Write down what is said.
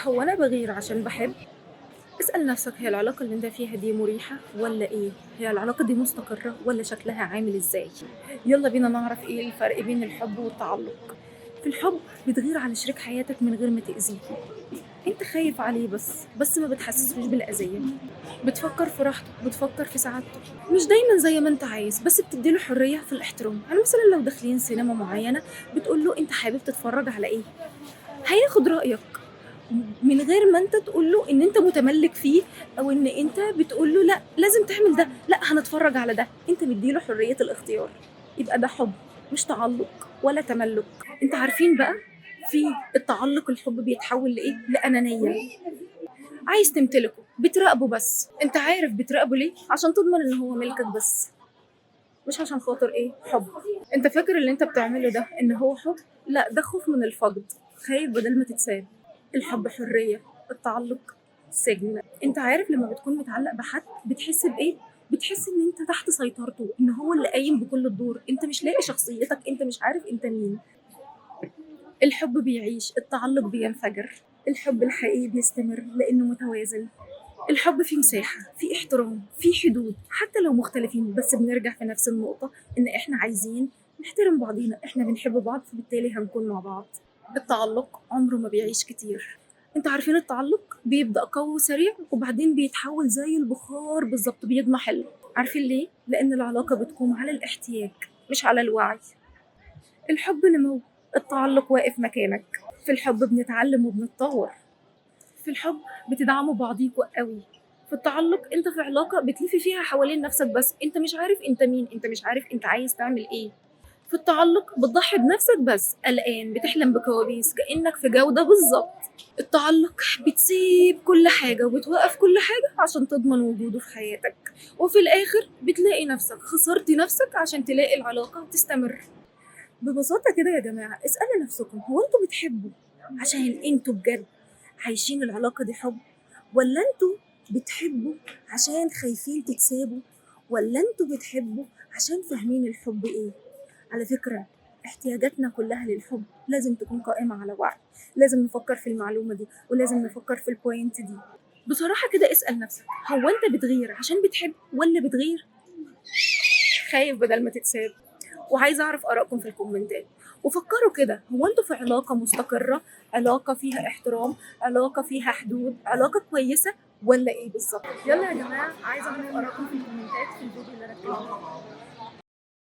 هو أنا باغير عشان باحب؟ اسأل نفسك هي العلاقة اللي أنت فيها دي مريحة والّا إيه؟ هي العلاقة دي مستقرة والّا شكلها عامل إزاي؟ يالّا بينا نعرف إيه الفرق بين الحب والتعلق. في الحب بتغير على شريك حياتك من غير ما تأذيه، أنت خايف عليه بس ما بتحسسوش بالأذية، بتفكر في راحته، بتفكر في سعادته، مش دايمًا زي ما أنت عايز بس بتدّي له حرية في الاحترام، يعني مثلًا لو داخلين سينما معينة بتقول له أنت حابب تتفرج على إيه؟ هياخد رأيك من غير ما أنت تقول له إن أنت متملّك فيه أو إن أنت بتقول له لأ، لازم تعمل ده، لأ هنتفرّج على ده، أنت مدّي له حرية الاختيار، يبقى ده حُب مش تعلُّق ولا تملُّك. أنتم عارفين بقى في التعلُّق الحُب بيتحوّل لإيه؟ لأنانية، عايز تمتلكه، بتراقبه بس، أنت عارف بتراقبه ليه؟ عشان تضمن إن هو ملكك بس، مش عشان خاطر إيه؟ حُب. أنت فاكر اللي أنت بتعمله ده إن هو حُب؟ لأ، ده خوف من الفقد، خايف بدل ما تتساب. الحب حرية، التعلق سجن. أنت عارف لما بتكون متعلق بحد بتحس بإيه؟ بتحس إن أنت تحت سيطرته، إن هو اللي قايم بكل الدور، أنت مش لاقي شخصيتك، أنت مش عارف أنت مين. الحب بيعيش، التعلق بينفجر، الحب الحقيقي بيستمر لأنه متوازن. الحب فيه مساحة، فيه احترام، فيه حدود، حتى لو مختلفين بس بنرجع في نفس النقطة إن إحنا عايزين نحترم بعضينا، إحنا بنحب بعض فبالتالي هنكون مع بعض. التعلق عمره ما بيعيش كتير. انتوا عارفين التعلق بيبدأ قوي وسريع وبعدين بيتحول زي البخار بالظبط بيضمحل. عارفين ليه؟ لأن العلاقة بتقوم على الاحتياج مش على الوعي. الحب نمو، التعلق واقف مكانك. في الحب بنتعلم وبنتطور، في الحب بتدعموا بعضيكوا قوي. في التعلق انت في علاقة بتلفي فيها حوالين نفسك بس انت مش عارف انت مين، انت مش عارف انت عايز تعمل ايه. في التعلق بتضحي بنفسك بس قلقان بتحلم بكوابيس كأنك في جودة بالظبط. التعلق بتسيب كل حاجة وبتوقف كل حاجة عشان تضمن وجوده في حياتك، وفي الآخر بتلاقي نفسك خسرتي نفسك عشان تلاقي العلاقة تستمر. ببساطة كده يا جماعة اسألوا نفسكم هو انتوا بتحبوا عشان انتوا بجد عايشين العلاقة دي حب، ولا انتوا بتحبوا عشان خايفين تتسابوا، ولا انتوا بتحبوا عشان فاهمين الحب ايه؟ على فكرة احتياجاتنا كلها للحب لازم تكون قائمة على وعي، لازم نفكر في المعلومة دي ولازم نفكر في البوينت دي. بصراحة كده اسأل نفسك هو انت بتغير عشان بتحب ولا بتغير خايف بدل ما تتساب؟ وعايزة أعرف آرائكم في الكومنتات. وفكروا كده هو انتوا في علاقة مستقرة، علاقة فيها احترام، علاقة فيها حدود، علاقة كويسة ولا ايه بالظبط؟ يلا يا جماعة عايزة أعرف آرائكم في الكومنتات في الفيديو اللي أنا اتكلمت فيه.